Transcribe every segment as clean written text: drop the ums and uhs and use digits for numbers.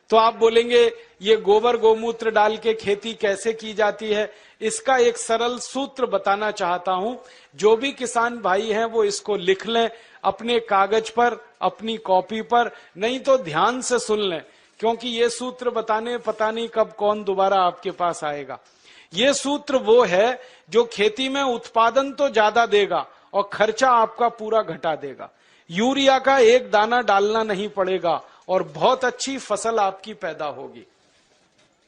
तो आप बोलेंगे ये गोबर गोमूत्र डाल के खेती कैसे की जाती है? इसका एक सरल सूत्र बताना चाहता हूं। जो भी किसान भाई हैं वो इसको लिख लें अपने कागज पर, अपनी कॉपी पर, नहीं तो ध्यान से सुन लें, क्योंकि ये सूत्र बताने पता नहीं कब कौन दोबारा आपके पास आएगा। ये सूत्र वो है जो खेती में उत्पादन तो ज्यादा देगा और खर्चा आपका पूरा घटा देगा। यूरिया का एक दाना डालना नहीं पड़ेगा और बहुत अच्छी फसल आपकी पैदा होगी।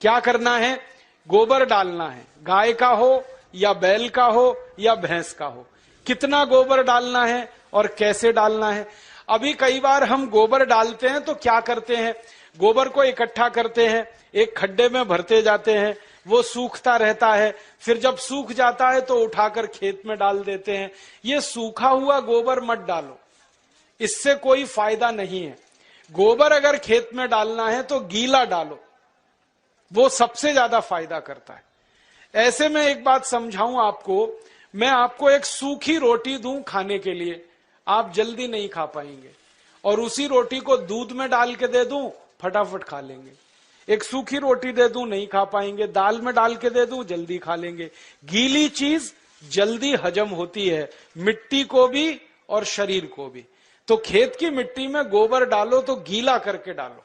क्या करना है? गोबर डालना है, गाय का हो या बैल का हो या भैंस का हो। कितना गोबर डालना है और कैसे डालना है? अभी कई बार हम गोबर डालते हैं तो क्या करते हैं, गोबर को इकट्ठा करते हैं, एक खड्डे में भरते जाते हैं, वो सूखता रहता है, फिर जब सूख जाता है तो उठाकर खेत में डाल देते हैं। ये सूखा हुआ गोबर मत डालो, इससे कोई फायदा नहीं है। गोबर अगर खेत में डालना है तो गीला डालो, वो सबसे ज्यादा फायदा करता है। ऐसे में एक बात समझाऊं आपको, मैं आपको एक सूखी रोटी दूं खाने के लिए, आप जल्दी नहीं खा पाएंगे, और उसी रोटी को दूध में डाल के दे दूं, फटाफट खा लेंगे। एक सूखी रोटी दे दूं, नहीं खा पाएंगे, दाल में डाल के दे दूं, जल्दी खा लेंगे। गीली चीज जल्दी हजम होती है, मिट्टी को भी और शरीर को भी। तो खेत की मिट्टी में गोबर डालो तो गीला करके डालो।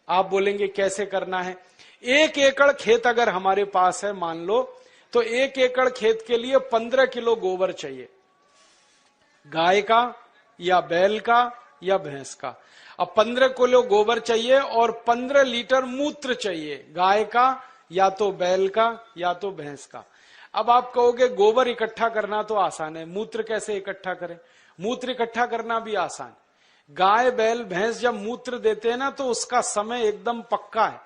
आप बोलेंगे कैसे करना है? 1 एकड़ खेत अगर हमारे पास है मान लो, तो 1 एकड़ खेत के लिए 15 किलो गोबर चाहिए, गाय का या बैल का या भैंस का। अब 15 किलो गोबर चाहिए और 15 लीटर मूत्र चाहिए, गाय का या तो बैल का या तो भैंस का। अब आप कहोगे गोबर इकट्ठा करना तो आसान है, मूत्र कैसे इकट्ठा करें? मूत्र इकट्ठा करना भी आसान। गाय बैल भैंस जब मूत्र देते हैं ना तो उसका समय एकदम पक्का है।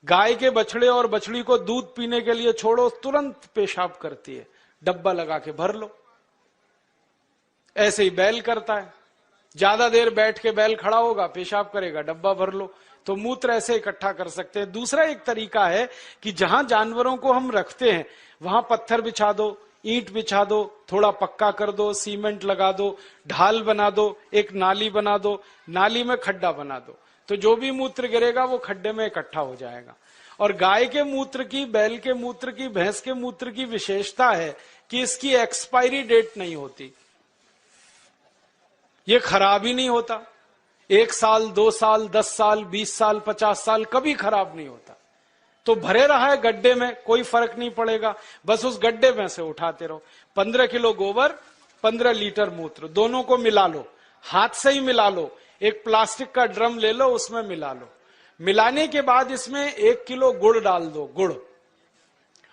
गाय के बछड़े और बछड़ी को दूध पीने के लिए छोड़ो, तुरंत पेशाब करती है, डब्बा लगा के भर लो। ऐसे ही बैल करता है, ज्यादा देर बैठ के बैल खड़ा होगा, पेशाब करेगा, डब्बा भर लो। तो मूत्र ऐसे इकट्ठा कर सकते हैं। दूसरा एक तरीका है कि जहां जानवरों को हम रखते हैं वहां पत्थर बिछा दो, ईंट बिछा दो, थोड़ा पक्का कर दो, सीमेंट लगा दो, ढाल बना दो, एक नाली बना दो, नाली में खड्डा बना दो, तो जो भी मूत्र गिरेगा वो खड्डे में इकट्ठा हो जाएगा। और गाय के मूत्र की, बैल के मूत्र की, भैंस के मूत्र की विशेषता है कि इसकी एक्सपायरी डेट नहीं होती, ये खराब ही नहीं होता। 1 साल, 2 साल, 10 साल, 20 साल, 50 साल कभी खराब नहीं होता। तो भरे रहा है गड्ढे में, कोई फर्क नहीं पड़ेगा, बस उस गड्ढे में से उठाते रहो। 15 किलो गोबर, 15 लीटर मूत्र, दोनों को मिला लो, हाथ से ही मिला लो। एक प्लास्टिक का ड्रम ले लो, उसमें मिला लो। मिलाने के बाद इसमें 1 किलो गुड़ डाल दो, गुड़।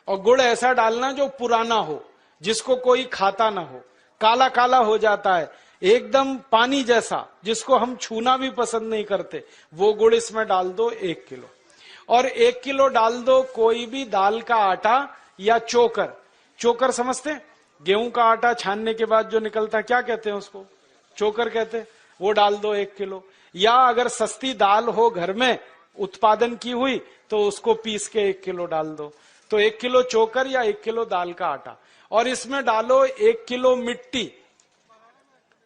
और गुड़ ऐसा डालना जो पुराना हो, जिसको कोई खाता ना हो, काला काला हो जाता है, एकदम पानी जैसा, जिसको हम छूना भी पसंद नहीं करते, वो गुड़ इसमें डाल दो 1 किलो। और 1 किलो डाल दो कोई भी दाल का आटा या चोकर। चोकर समझते? गेहूं का आटा छानने के बाद जो निकलता है, क्या कहते हैं उसको? चोकर कहते हैं। वो डाल दो 1 किलो। या अगर सस्ती दाल हो घर में उत्पादन की हुई तो उसको पीस के 1 किलो डाल दो। तो 1 किलो चोकर या 1 किलो दाल का आटा। और इसमें डालो 1 किलो मिट्टी।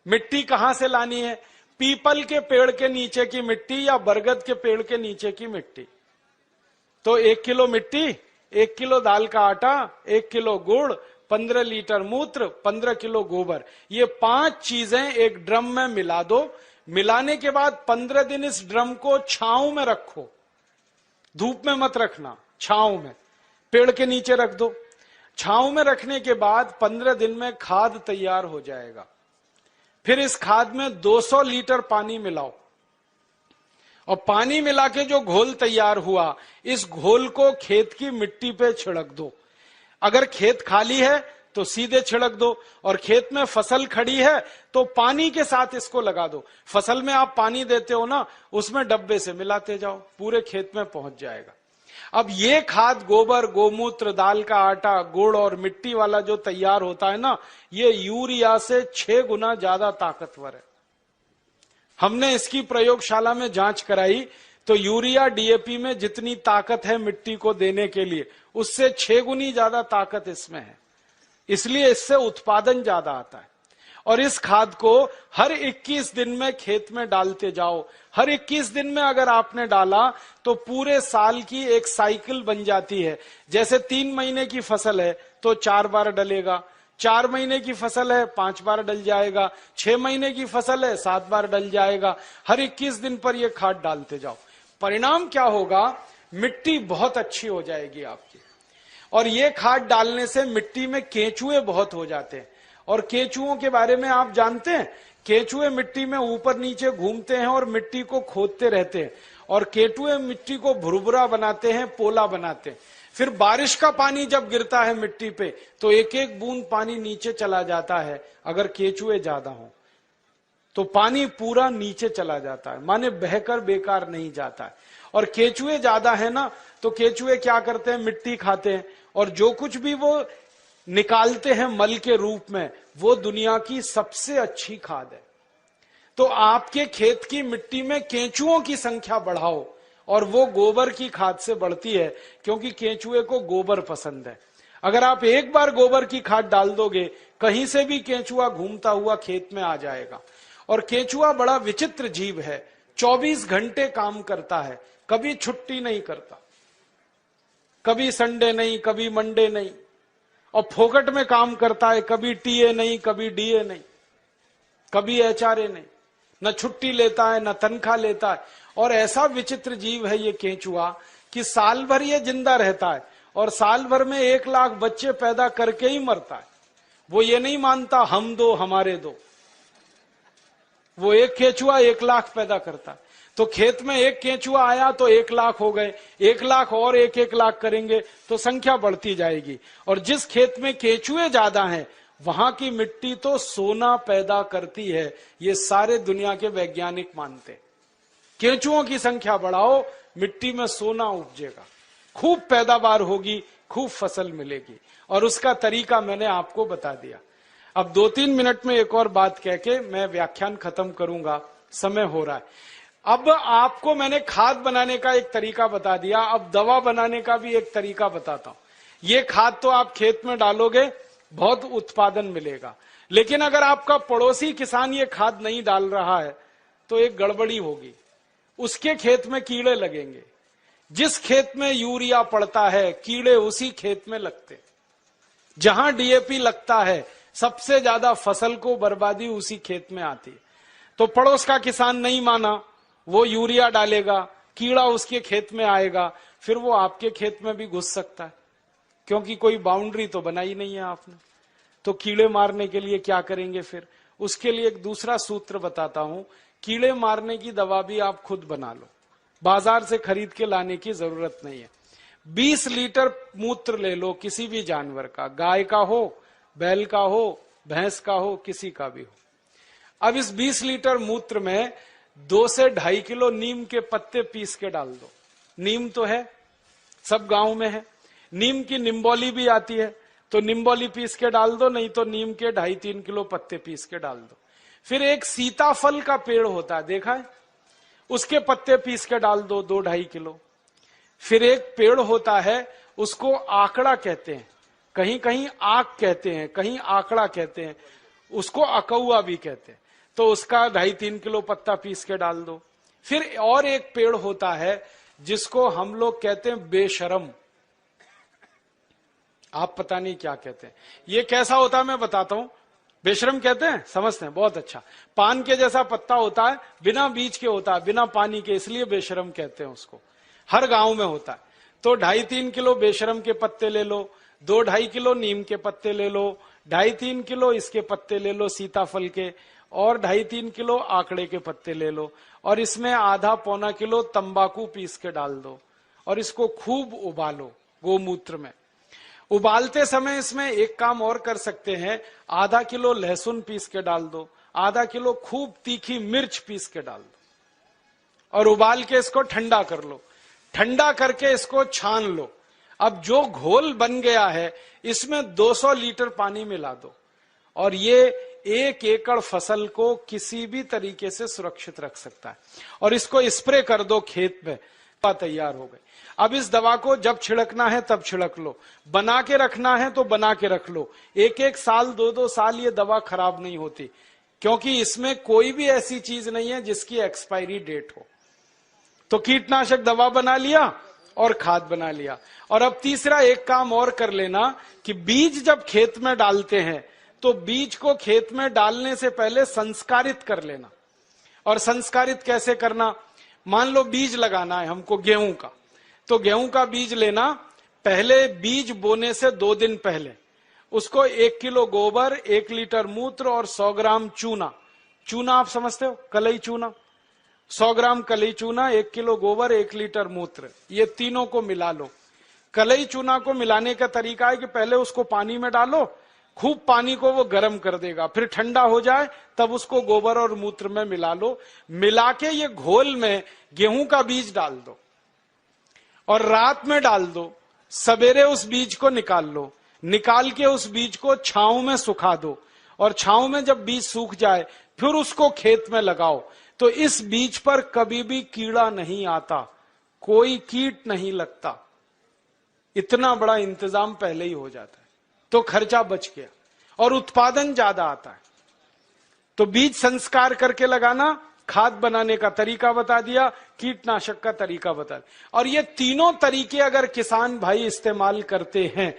मिट्टी कहां से लानी है? पीपल के पेड़ के नीचे की मिट्टी या बरगद के पेड़ के नीचे की मिट्टी। तो 1 किलो मिट्टी, 1 किलो दाल का आटा, 1 किलो गुड़, 15 लीटर मूत्र, 15 किलो गोबर, ये 5 चीजें एक ड्रम में मिला दो। मिलाने के बाद 15 दिन इस ड्रम को छांव में रखो, धूप में मत रखना, छांव में, पेड़ के नीचे रख दो। छांव में रखने के बाद 15 दिन में खाद तैयार हो जाएगा। फिर इस खाद में 200 लीटर पानी मिलाओ और पानी मिला के जो घोल तैयार हुआ, इस घोल को खेत की मिट्टी पे छिड़क दो। अगर खेत खाली है तो सीधे छिड़क दो, और खेत में फसल खड़ी है तो पानी के साथ इसको लगा दो। फसल में आप पानी देते हो ना, उसमें डब्बे से मिलाते जाओ, पूरे खेत में पहुंच जाएगा। अब ये खाद गोबर, गोमूत्र, दाल का आटा, गुड़ और मिट्टी वाला जो तैयार होता है ना, ये यूरिया से 6 गुना ज्यादा ताकतवर है। हमने इसकी प्रयोगशाला में जांच कराई तो यूरिया डीएपी में जितनी ताकत है मिट्टी को देने के लिए, उससे 6 गुनी ज्यादा ताकत इसमें है। इसलिए इससे उत्पादन ज्यादा आता है। और इस खाद को हर 21 दिन में खेत में डालते जाओ। हर 21 दिन में अगर आपने डाला तो पूरे साल की एक साइकिल बन जाती है। जैसे 3 महीने की फसल है तो 4 बार डलेगा, 4 महीने की फसल है 5 बार डल जाएगा, 6 महीने की फसल है 7 बार डल जाएगा। हर 21 दिन पर यह खाद डालते जाओ। परिणाम क्या होगा? मिट्टी बहुत अच्छी हो जाएगी आपकी। और ये खाद डालने से मिट्टी में केंचुए बहुत हो जाते हैं। और केंचुओं के बारे में आप जानते हैं, केंचुए मिट्टी में ऊपर नीचे घूमते हैं और मिट्टी को खोदते रहते हैं। और केंचुए मिट्टी को भुरभुरा बनाते हैं, पोला बनाते हैं। फिर बारिश का पानी जब गिरता है मिट्टी पे तो एक एक बूंद पानी नीचे चला जाता है। अगर केंचुए ज्यादा हो तो पानी पूरा नीचे चला जाता है, माने बहकर बेकार नहीं जाता है। और केंचुए ज्यादा है ना, तो केंचुए क्या करते हैं? मिट्टी खाते हैं और जो कुछ भी वो निकालते हैं मल के रूप में, वो दुनिया की सबसे अच्छी खाद है। तो आपके खेत की मिट्टी में केंचुओं की संख्या बढ़ाओ, और वो गोबर की खाद से बढ़ती है, क्योंकि केंचुए को गोबर पसंद है। अगर आप एक बार गोबर की खाद डाल दोगे, कहीं से भी केंचुआ घूमता हुआ खेत में आ जाएगा। और केंचुआ बड़ा विचित्र जीव है, 24 घंटे काम करता है, कभी छुट्टी नहीं करता, कभी संडे नहीं, कभी मंडे नहीं, और फोकट में काम करता है। कभी टीए नहीं, कभी डीए नहीं, कभी एचआरए नहीं, न छुट्टी लेता है न तनख्वाह लेता है। और ऐसा विचित्र जीव है ये केंचुआ कि साल भर ये जिंदा रहता है और साल भर में 1 लाख बच्चे पैदा करके ही मरता है। वो ये नहीं मानता हम दो हमारे दो, वो एक केंचुआ 1 लाख पैदा करता है। तो खेत में एक केंचुआ आया तो 1 लाख हो गए, 1 लाख और 1-1 लाख करेंगे तो संख्या बढ़ती जाएगी। और जिस खेत में केंचुए ज्यादा हैं वहां की मिट्टी तो सोना पैदा करती है, ये सारे दुनिया के वैज्ञानिक मानते हैं। केंचुओं की संख्या बढ़ाओ, मिट्टी में सोना उपजेगा, खूब पैदावार होगी, खूब फसल मिलेगी। और उसका तरीका मैंने आपको बता दिया। अब 2-3 मिनट में एक और बात कह के मैं व्याख्यान खत्म करूंगा, समय हो रहा है। अब आपको मैंने खाद बनाने का एक तरीका बता दिया, अब दवा बनाने का भी एक तरीका बताता हूं। ये खाद तो आप खेत में डालोगे, बहुत उत्पादन मिलेगा, लेकिन अगर आपका पड़ोसी किसान ये खाद नहीं डाल रहा है तो एक गड़बड़ी होगी। उसके खेत में कीड़े लगेंगे। जिस खेत में यूरिया पड़ता है कीड़े उसी खेत में लगते। जहां डीएपी लगता है सबसे ज्यादा फसल को बर्बादी उसी खेत में आती है। तो पड़ोस का किसान नहीं माना, वो यूरिया डालेगा, कीड़ा उसके खेत में आएगा, फिर वो आपके खेत में भी घुस सकता है, क्योंकि कोई बाउंड्री तो बनाई नहीं है आपने। तो कीड़े मारने के लिए क्या करेंगे फिर? उसके लिए एक दूसरा सूत्र बताता हूं। कीड़े मारने की दवा भी आप खुद बना लो, बाजार से खरीद के लाने की जरूरत नहीं है। 20 लीटर मूत्र ले लो किसी भी जानवर का, गाय का हो, बैल का हो, भैंस का हो, किसी का भी हो। अब इस 20 लीटर मूत्र में 2 से 2.5 किलो नीम के पत्ते पीस के डाल दो। नीम तो है, सब गांव में है। नीम की निम्बोली भी आती है, तो निम्बोली पीस के डाल दो, नहीं तो नीम के 2.5-3 किलो पत्ते पीस के डाल दो। फिर एक सीताफल का पेड़ होता है, देखा है, उसके पत्ते पीस के डाल दो 2-2.5 किलो। फिर एक पेड़ होता है, उसको आकड़ा कहते हैं, कहीं कहीं आक कहते हैं, कहीं आकड़ा कहते हैं, उसको अकौआ भी कहते हैं। तो उसका 2.5-3 किलो पत्ता पीस के डाल दो। फिर और एक पेड़ होता है जिसको हम लोग कहते हैं बेशरम, आप पता नहीं क्या कहते हैं। ये कैसा होता है मैं बताता हूं। बेशरम कहते हैं, समझते हैं, बहुत अच्छा। पान के जैसा पत्ता होता है, बिना बीज के होता है, बिना पानी के, इसलिए बेशरम कहते हैं उसको। हर गांव में होता है। तो 2.5-3 किलो बेशरम के पत्ते ले लो, 2-2.5 किलो नीम के पत्ते ले लो, 2.5-3 किलो इसके पत्ते ले लो सीताफल के, और 2.5-3 किलो आंकड़े के पत्ते ले लो, और इसमें आधा-पौना किलो तंबाकू पीस के डाल दो, और इसको खूब उबालो गोमूत्र में। उबालते समय इसमें एक काम और कर सकते हैं, आधा किलो लहसुन पीस के डाल दो, आधा किलो खूब तीखी मिर्च पीस के डाल दो, और उबाल के इसको ठंडा कर लो। ठंडा करके इसको छान लो। अब जो घोल बन गया है इसमें 200 लीटर पानी मिला दो, और ये 1 एकड़ फसल को किसी भी तरीके से सुरक्षित रख सकता है। और इसको स्प्रे कर दो खेत में। दवा तैयार हो गई। अब इस दवा को जब छिड़कना है तब छिड़क लो, बना के रखना है तो बना के रख लो। एक एक साल, दो दो साल ये दवा खराब नहीं होती, क्योंकि इसमें कोई भी ऐसी चीज नहीं है जिसकी एक्सपायरी डेट हो। तो कीटनाशक दवा बना लिया और खाद बना लिया। और अब तीसरा एक काम और कर लेना कि बीज जब खेत में डालते हैं तो बीज को खेत में डालने से पहले संस्कारित कर लेना। और संस्कारित कैसे करना? मान लो बीज लगाना है हमको गेहूं का, तो गेहूं का बीज लेना, पहले बीज बोने से 2 दिन पहले उसको 1 किलो गोबर, 1 लीटर मूत्र और 100 ग्राम चूना, चूना आप समझते हो, कलई चूना, 100 ग्राम कलई चूना, 1 किलो गोबर, 1 लीटर मूत्र, ये तीनों को मिला लो। कलई चूना को मिलाने का तरीका है कि पहले उसको पानी में डालो, खूब पानी को वो गर्म कर देगा, फिर ठंडा हो जाए तब उसको गोबर और मूत्र में मिला लो। मिला के ये घोल में गेहूं का बीज डाल दो और रात में डाल दो, सवेरे उस बीज को निकाल लो, निकाल के उस बीज को छांव में सुखा दो, और छांव में जब बीज सूख जाए फिर उसको खेत में लगाओ। तो इस बीज पर कभी भी कीड़ा नहीं आता, कोई कीट नहीं लगता, इतना बड़ा इंतजाम पहले ही हो जाता है, तो खर्चा बच गया और उत्पादन ज्यादा आता है। तो बीज संस्कार करके लगाना, खाद बनाने का तरीका बता दिया, कीटनाशक का तरीका बता दिया। और ये तीनों तरीके अगर किसान भाई इस्तेमाल करते हैं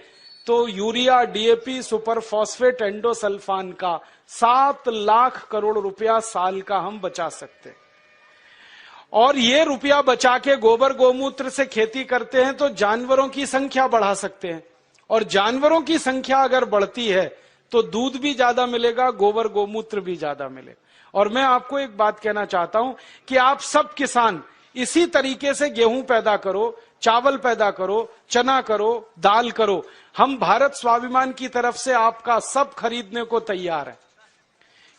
तो urea, DAP, super phosphate, endosulfan का 7 लाख करोड़ रुपया साल का हम बचा सकते हैं। और ये रुपया बचा के गोबर गोमूत्र से खेती करते हैं तो जानवरों की संख्या बढ़ा सकते हैं, और जानवरों की संख्या अगर बढ़ती है तो दूध भी ज्यादा मिलेगा, गोबर गोमूत्र भी ज्यादा मिलेगा। और मैं आपको एक बात कहना चाहता हूं कि आप सब किसान इसी तरीके से गेहूं पैदा करो, चावल पैदा करो, चना करो, दाल करो। हम भारत स्वाभिमान की तरफ से आपका सब खरीदने को तैयार है,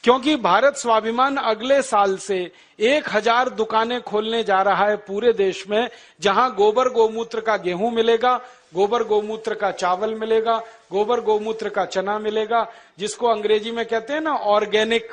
क्योंकि भारत स्वाभिमान अगले साल से 1000 दुकानें खोलने जा रहा है पूरे देश में, जहां गोबर गोमूत्र का गेहूं मिलेगा, गोबर गोमूत्र का चावल मिलेगा, गोबर गोमूत्र का चना मिलेगा, जिसको अंग्रेजी में कहते हैं ना ऑर्गेनिक,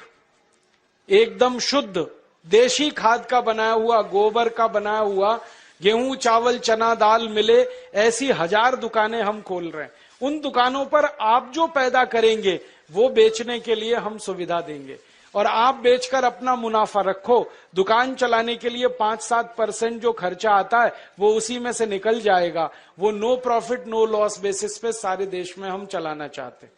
एकदम शुद्ध देशी खाद का बनाया हुआ, गोबर का बनाया हुआ गेहूं, चावल, चना, दाल मिले। ऐसी 1000 दुकानें हम खोल रहे हैं। उन दुकानों पर आप जो पैदा करेंगे वो बेचने के लिए हम सुविधा देंगे, और आप बेचकर अपना मुनाफा रखो। दुकान चलाने के लिए 5-7% जो खर्चा आता है वो उसी में से निकल जाएगा। वो no profit no loss basis पे सारे देश में हम चलाना चाहते हैं।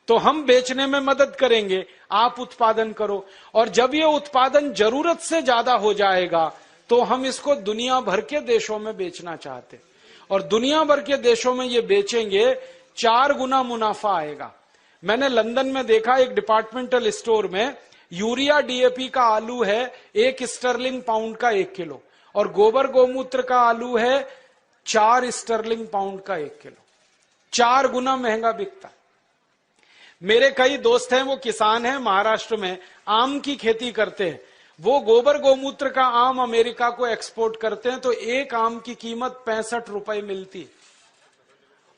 तो हम बेचने में मदद करेंगे, आप उत्पादन करो। और जब ये उत्पादन जरूरत से ज्यादा हो जाएगा तो हम इसको दुनिया भर के देशों में बेचना चाहते हैं, और दुनिया भर के देशों में ये बेचेंगे, 4 गुना मुनाफा आएगा। मैंने लंदन में देखा, एक डिपार्टमेंटल स्टोर में यूरिया डीएपी का आलू है 1 स्टर्लिंग पाउंड का 1 किलो, और गोबर गोमूत्र का आलू है 4 स्टर्लिंग पाउंड का 1 किलो। 4 गुना महंगा बिकता है। मेरे कई दोस्त हैं, वो किसान हैं, महाराष्ट्र में आम की खेती करते हैं। वो गोबर गोमूत्र का आम अमेरिका को एक्सपोर्ट करते हैं, तो एक आम की कीमत 65 रुपए मिलती है,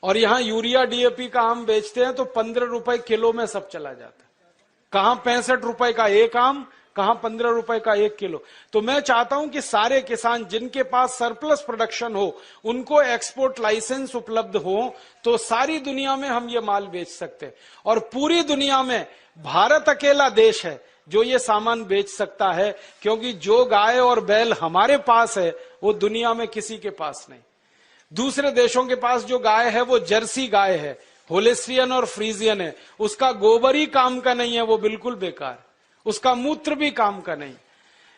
और यहां यूरिया डीएपी का आम बेचते हैं तो 15 रुपए किलो में सब चला जाता है। कहां 65 रुपए का एक आम, कहां 15 रुपए का 1 किलो। तो मैं चाहता हूं कि सारे किसान जिनके पास सरप्लस प्रोडक्शन हो, उनको एक्सपोर्ट लाइसेंस उपलब्ध हो, तो सारी दुनिया में हम ये माल बेच सकते हैं। और पूरी दुनिया में भारत अकेला देश है जो ये सामान बेच सकता है, क्योंकि जो गाय और बैल हमारे पास है वो दुनिया में किसी के पास नहीं। दूसरे देशों के पास जो गाय है वो जर्सी गाय है, होलेस्ट्रियन और फ्रीजियन है, उसका गोबर ही काम का नहीं है, वो बिल्कुल बेकार, उसका मूत्र भी काम का नहीं।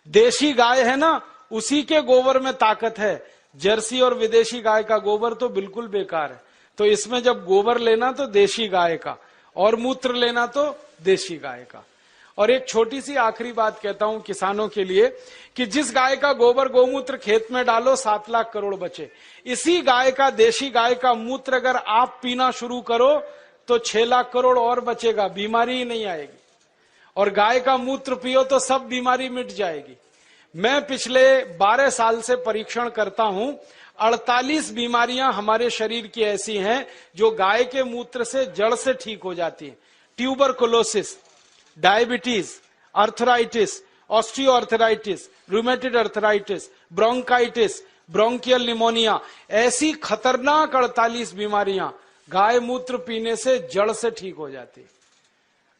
देशी गाय है ना, उसी के गोबर में ताकत है। जर्सी और विदेशी गाय का गोबर तो बिल्कुल बेकार है। तो इसमें जब गोबर लेना तो देशी गाय का, और मूत्र लेना तो देशी गाय का। और एक छोटी सी आखिरी बात कहता हूं किसानों के लिए, कि जिस गाय का गोबर गोमूत्र खेत में डालो 7 लाख करोड़ बचे, इसी गाय का, देशी गाय का मूत्र अगर आप पीना शुरू करो तो 6 लाख करोड़ और बचेगा, बीमारी ही नहीं आएगी। और गाय का मूत्र पियो तो सब बीमारी मिट जाएगी। मैं पिछले 12 साल से परीक्षण करता हूं, 48 बीमारियां हमारे शरीर की ऐसी हैं जो गाय के मूत्र से जड़ से ठीक हो जाती हैं। Tuberculosis, diabetes, arthritis, osteoarthritis, rheumatoid arthritis, bronchitis, bronchial pneumonia, ऐसी खतरनाक 48 बीमारियां गाय मूत्र पीने से जड़ से ठीक हो जाती।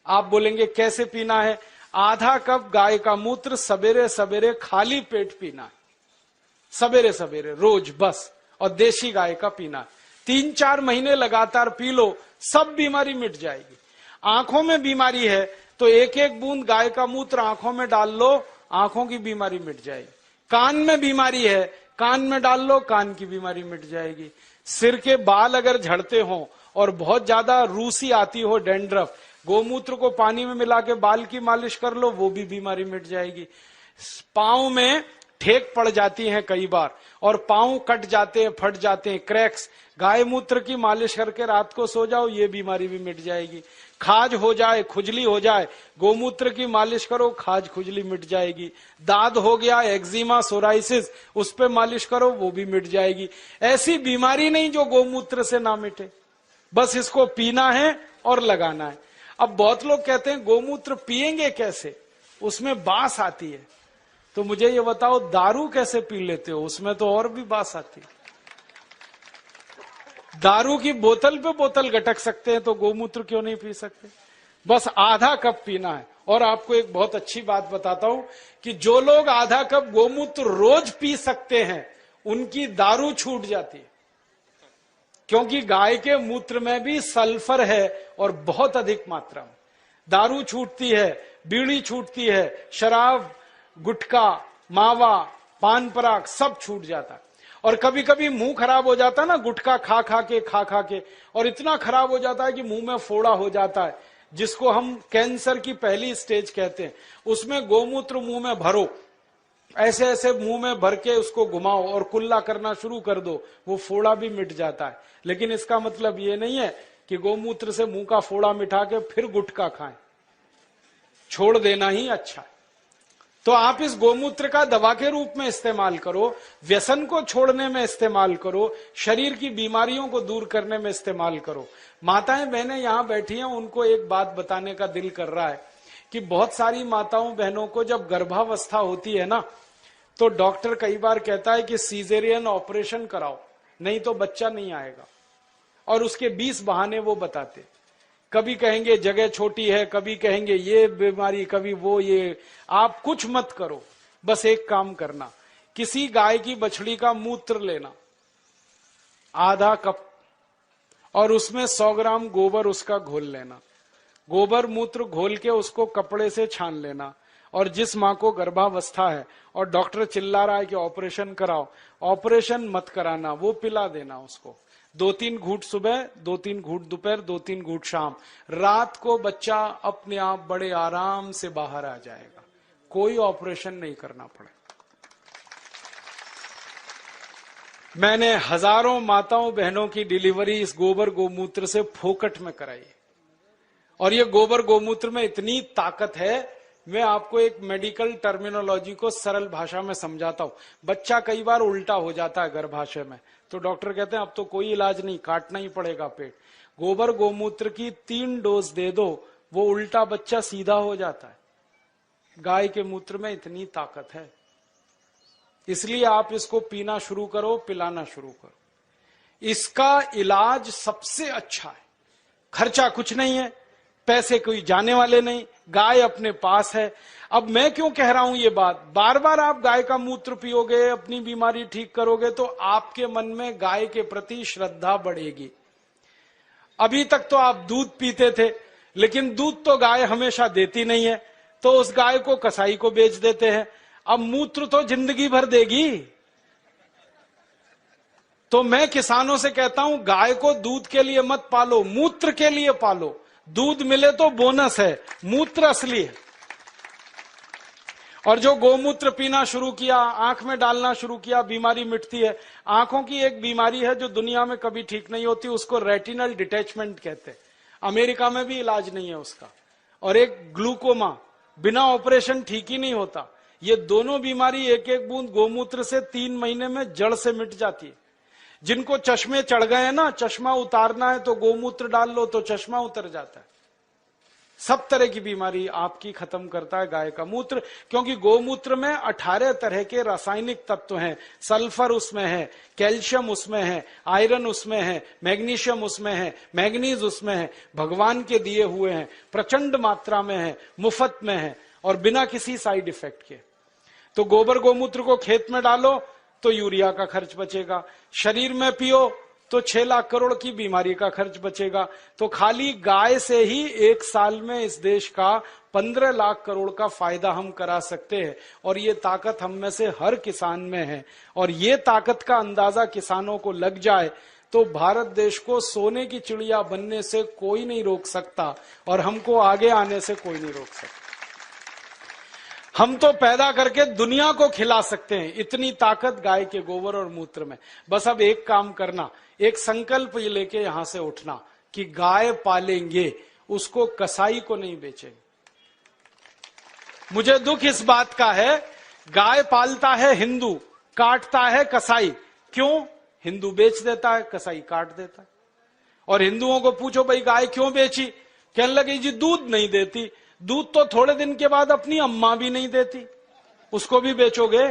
आप बोलेंगे कैसे पीना है? आधा कप गाय का मूत्र सवेरे सवेरे खाली पेट पीना है, सवेरे सवेरे रोज बस, और देशी गाय का पीना है। 3-4 महीने लगातार पी लो, सब बीमारी मिट जाएगी। आंखों में बीमारी है तो एक एक बूंद गाय का मूत्र आंखों में डाल लो, आंखों की बीमारी मिट जाएगी। कान में बीमारी है, कान में डाल लो, कान की बीमारी मिट जाएगी। सिर के बाल अगर झड़ते हो और बहुत ज्यादा रूसी आती हो, डैंड्रफ, गोमूत्र को पानी में मिला के बाल की मालिश कर लो, वो भी बीमारी मिट जाएगी। पांव में ठेक पड़ जाती हैं कई बार, और पांव कट जाते हैं, फट जाते हैं, क्रैक्स, गाय मूत्र की मालिश करके रात को सो जाओ, ये बीमारी भी मिट जाएगी। खाज हो जाए, खुजली हो जाए, गोमूत्र की मालिश करो, खाज खुजली मिट जाएगी। दाद हो गया, एक्जिमा, सोराइसिस, उस पे मालिश करो, वो भी मिट जाएगी। ऐसी बीमारी नहीं जो गोमूत्र से ना मिटे, बस इसको पीना है और लगाना है। अब बहुत लोग कहते हैं गोमूत्र पिएंगे कैसे, उसमें बास आती है। तो मुझे ये बताओ, दारू कैसे पी लेते हो? उसमें तो और भी बास आती है। दारू की बोतल पे बोतल गटक सकते हैं, तो गोमूत्र क्यों नहीं पी सकते? बस आधा कप पीना है। और आपको एक बहुत अच्छी बात बताता हूं कि जो लोग आधा कप गोमूत्र रोज पी सकते हैं, उनकी दारू छूट जाती है, क्योंकि गाय के मूत्र में भी सल्फर है और बहुत अधिक मात्रा में। दारू छूटती है, बीड़ी छूटती है, शराब, गुटखा, मावा, पान पराग सब छूट जाता है। और कभी कभी मुंह खराब हो जाता है ना, गुटखा खा खा के, और इतना खराब हो जाता है कि मुंह में फोड़ा हो जाता है, जिसको हम कैंसर की पहली स्टेज कहते हैं। उसमें गोमूत्र मुंह में भरो, ऐसे ऐसे मुंह में भर के उसको घुमाओ और कुल्ला करना शुरू कर दो, वो फोड़ा भी मिट जाता है। लेकिन इसका मतलब ये नहीं है कि गोमूत्र से मुंह का फोड़ा मिटा के फिर गुटखा खाएं, छोड़ देना ही अच्छा है। तो आप इस गोमूत्र का दवा के रूप में इस्तेमाल करो, व्यसन को छोड़ने में इस्तेमाल करो, शरीर की बीमारियों को दूर करने में इस्तेमाल करो। माताएं बहनें यहां बैठी हैं, उनको एक बात बताने का दिल कर रहा है कि बहुत सारी माताओं बहनों को जब गर्भावस्था होती है ना, तो डॉक्टर कई बार कहता है कि सीजेरियन ऑपरेशन कराओ, नहीं तो बच्चा नहीं आएगा। और उसके 20 बहाने वो बताते, कभी कहेंगे जगह छोटी है, कभी कहेंगे ये बीमारी, कभी वो ये। आप कुछ मत करो, बस एक काम करना, किसी गाय की बछड़ी का मूत्र लेना आधा कप, और उसमें 100 ग्राम गोबर उसका घोल लेना। गोबर मूत्र घोल के उसको कपड़े से छान लेना। और जिस मां को गर्भावस्था है और डॉक्टर चिल्ला रहा है कि ऑपरेशन कराओ, ऑपरेशन मत कराना, वो पिला देना उसको। 2-3 घूंट सुबह, 2-3 घूंट दोपहर, 2-3 घूंट शाम। रात को बच्चा अपने आप बड़े आराम से बाहर आ जाएगा, कोई ऑपरेशन नहीं करना पड़े। मैंने हजारों माताओं बहनों की डिलीवरी इस गोबर गोमूत्र से फोकट में कराई। और ये गोबर गोमूत्र में इतनी ताकत है, मैं आपको एक मेडिकल टर्मिनोलॉजी को सरल भाषा में समझाता हूं। बच्चा कई बार उल्टा हो जाता है गर्भाशय में, तो डॉक्टर कहते हैं अब तो कोई इलाज नहीं, काटना ही पड़ेगा पेट। गोबर गोमूत्र की 3 डोज दे दो, वो उल्टा बच्चा सीधा हो जाता है। गाय के मूत्र में इतनी ताकत है, इसलिए आप इसको पीना शुरू करो, पिलाना शुरू करो। इसका इलाज सबसे अच्छा है, खर्चा कुछ नहीं है, पैसे कोई जाने वाले नहीं, गाय अपने पास है। अब मैं क्यों कह रहा हूं ये बात, बार बार आप गाय का मूत्र पियोगे, अपनी बीमारी ठीक करोगे, तो आपके मन में गाय के प्रति श्रद्धा बढ़ेगी। अभी तक तो आप दूध पीते थे, लेकिन दूध तो गाय हमेशा देती नहीं है, तो उस गाय को कसाई को बेच देते हैं। अब मूत्र तो जिंदगी भर देगी। तो मैं किसानों से कहता हूं, गाय को दूध के लिए मत पालो, मूत्र के लिए पालो। दूध मिले तो बोनस है, मूत्र असली है। और जो गोमूत्र पीना शुरू किया, आंख में डालना शुरू किया, बीमारी मिटती है। आंखों की एक बीमारी है जो दुनिया में कभी ठीक नहीं होती, उसको रेटिनल डिटैचमेंट कहते हैं। अमेरिका में भी इलाज नहीं है उसका। और एक ग्लूकोमा, बिना ऑपरेशन ठीक ही नहीं होता। ये दोनों बीमारी एक एक बूंद गोमूत्र से 3 महीने में जड़ से मिट जाती है। जिनको चश्मे चढ़ गए ना, चश्मा उतारना है तो गोमूत्र डाल लो तो चश्मा उतर जाता है। सब तरह की बीमारी आपकी खत्म करता है गाय का मूत्र, क्योंकि गोमूत्र में 18 तरह के रासायनिक तत्व हैं। सल्फर उसमें है, कैल्शियम उसमें है, आयरन उसमें है, मैग्नीशियम उसमें है, मैग्नीज उसमें है, भगवान के दिए हुए हैं, प्रचंड मात्रा में है, मुफ्त में है और बिना किसी साइड इफेक्ट के। तो गोबर गोमूत्र को खेत में डालो तो यूरिया का खर्च बचेगा, शरीर में पियो तो 6 लाख करोड़ की बीमारी का खर्च बचेगा। तो खाली गाय से ही एक साल में इस देश का 15 लाख करोड़ का फायदा हम करा सकते हैं। और ये ताकत हम में से हर किसान में है, और ये ताकत का अंदाजा किसानों को लग जाए तो भारत देश को सोने की चिड़िया बनने से कोई नहीं रोक सकता, और हमको आगे आने से कोई नहीं रोक सकता। हम तो पैदा करके दुनिया को खिला सकते हैं, इतनी ताकत गाय के गोबर और मूत्र में। बस अब एक काम करना, एक संकल्प लेके यहां से उठना कि गाय पालेंगे, उसको कसाई को नहीं बेचेंगे। मुझे दुख इस बात का है, गाय पालता है हिंदू, काटता है कसाई। क्यों? हिंदू बेच देता है, कसाई काट देता है। और हिंदुओं को पूछो भाई गाय क्यों बेची, कहने लगे जी दूध नहीं देती। दूध तो थोड़े दिन के बाद अपनी अम्मा भी नहीं देती, उसको भी बेचोगे?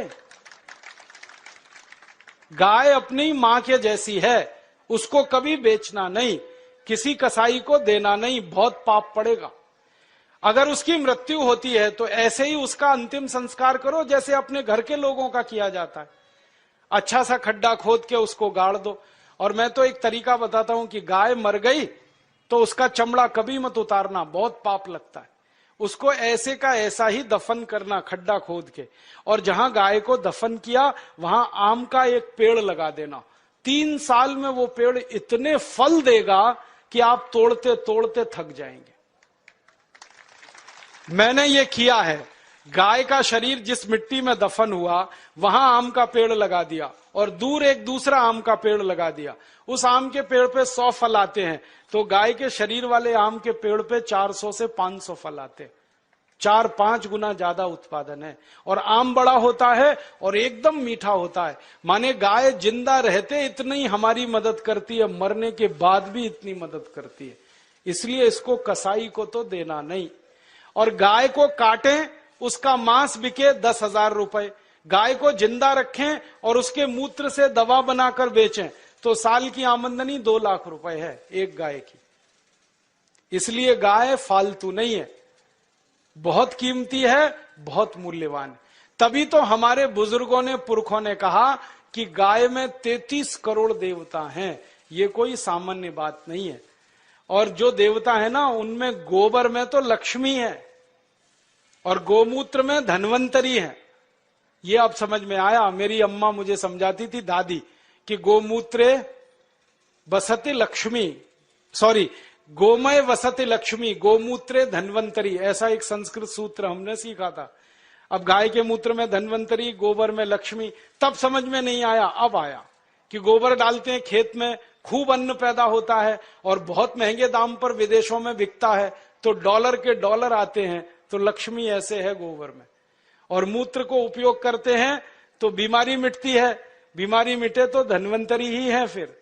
गाय अपनी मां के जैसी है, उसको कभी बेचना नहीं, किसी कसाई को देना नहीं, बहुत पाप पड़ेगा। अगर उसकी मृत्यु होती है तो ऐसे ही उसका अंतिम संस्कार करो जैसे अपने घर के लोगों का किया जाता है। अच्छा सा खड्डा खोद के उसको गाड़ दो। और मैं तो एक तरीका बताता हूं कि गाय मर गई तो उसका चमड़ा कभी मत उतारना, बहुत पाप लगता है। उसको ऐसे का ऐसा ही दफन करना, खड्डा खोद के, और जहां गाय को दफन किया वहां आम का एक पेड़ लगा देना। 3 साल में वो पेड़ इतने फल देगा कि आप तोड़ते तोड़ते थक जाएंगे। मैंने ये किया है, गाय का शरीर जिस मिट्टी में दफन हुआ वहां आम का पेड़ लगा दिया और दूर एक दूसरा आम का पेड़ लगा दिया। उस आम के पेड़ पे 100 फल आते हैं, तो गाय के शरीर वाले आम के पेड़ पे 400 से 500 फल आते हैं। 4-5 गुना ज्यादा उत्पादन है, और आम बड़ा होता है और एकदम मीठा होता है। माने गाय जिंदा रहते इतनी हमारी मदद करती है, मरने के बाद भी इतनी मदद करती है। इसलिए इसको कसाई को तो देना नहीं। और गाय को काटें, उसका मांस बिके 10,000 रुपए, गाय को जिंदा रखें और उसके मूत्र से दवा बनाकर बेचें तो साल की आमदनी 2 लाख रुपए है एक गाय की। इसलिए गाय फालतू नहीं है, बहुत कीमती है, बहुत मूल्यवान है। तभी तो हमारे बुजुर्गों ने, पुरखों ने कहा कि गाय में 33 करोड़ देवता हैं। ये कोई सामान्य बात नहीं है। और जो देवता है ना, उनमें गोबर में तो लक्ष्मी है और गोमूत्र में धन्वंतरी है। ये अब समझ में आया। मेरी अम्मा मुझे समझाती थी, दादी, कि गोमूत्रे वसति लक्ष्मी, सॉरी, गोमय वसति लक्ष्मी, गोमूत्रे धन्वंतरी, ऐसा एक संस्कृत सूत्र हमने सीखा था। अब गाय के मूत्र में धन्वंतरी, गोबर में लक्ष्मी, तब समझ में नहीं आया, अब आया कि गोबर डालते हैं खेत में, खूब अन्न पैदा होता है और बहुत महंगे दाम पर विदेशों में बिकता है, तो डॉलर के डॉलर आते हैं। तो लक्ष्मी ऐसे है गोबर में। और मूत्र को उपयोग करते हैं तो बीमारी मिटती है, बीमारी मिटे तो धन्वंतरी ही है फिर।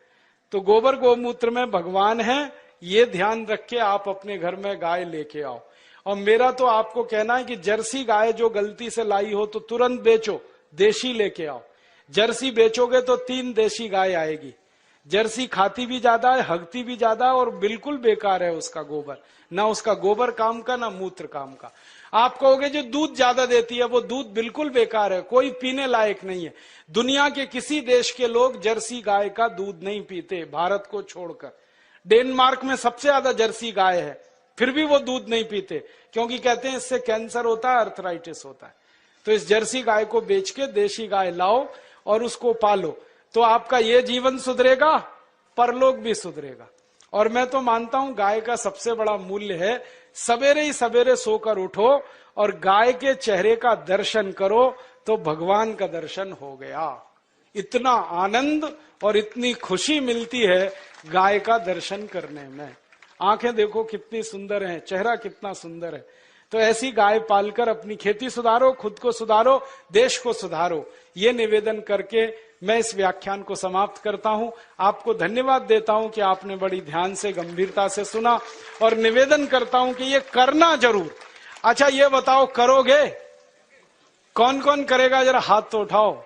तो गोबर गोमूत्र में भगवान है, ये ध्यान रख के आप अपने घर में गाय लेके आओ। और मेरा तो आपको कहना है कि जर्सी गाय जो गलती से लाई हो तो तुरंत बेचो, देशी लेके आओ। जर्सी बेचोगे तो 3 देशी गाय आएगी। जर्सी खाती भी ज्यादा है, हगती भी ज्यादा है और बिल्कुल बेकार है उसका गोबर, ना उसका गोबर काम का ना मूत्र काम का। आप कहोगे जो दूध ज्यादा देती है, वो दूध बिल्कुल बेकार है, कोई पीने लायक नहीं है। दुनिया के किसी देश के लोग जर्सी गाय का दूध नहीं पीते, भारत को छोड़कर। डेनमार्क में सबसे ज्यादा जर्सी गाय है, फिर भी वो दूध नहीं पीते, क्योंकि कहते हैं इससे कैंसर होता है, अर्थराइटिस होता है। तो इस जर्सी गाय को बेच के देशी गाय लाओ और उसको पालो, तो आपका ये जीवन सुधरेगा, परलोक भी सुधरेगा। और मैं तो मानता हूं गाय का सबसे बड़ा मूल्य है, सवेरे ही सवेरे सोकर उठो और गाय के चेहरे का दर्शन करो तो भगवान का दर्शन हो गया। इतना आनंद और इतनी खुशी मिलती है गाय का दर्शन करने में। आंखें देखो कितनी सुंदर हैं, चेहरा कितना सुंदर है। तो ऐसी गाय पालकर अपनी खेती सुधारो, खुद को सुधारो, देश को सुधारो। ये निवेदन करके मैं इस व्याख्यान को समाप्त करता हूं। आपको धन्यवाद देता हूं कि आपने बड़ी ध्यान से, गंभीरता से सुना, और निवेदन करता हूं कि ये करना जरूर। अच्छा, ये बताओ, करोगे? कौन कौन करेगा? जरा हाथ तो उठाओ।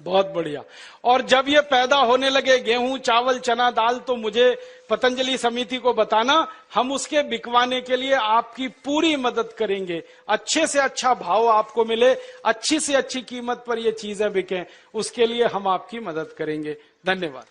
बहुत बढ़िया। और जब ये पैदा होने लगे गेहूं, चावल, चना, दाल, तो मुझे पतंजलि समिति को बताना, हम उसके बिकवाने के लिए आपकी पूरी मदद करेंगे। अच्छे से अच्छा भाव आपको मिले, अच्छी से अच्छी कीमत पर ये चीजें बिकें, उसके लिए हम आपकी मदद करेंगे। धन्यवाद।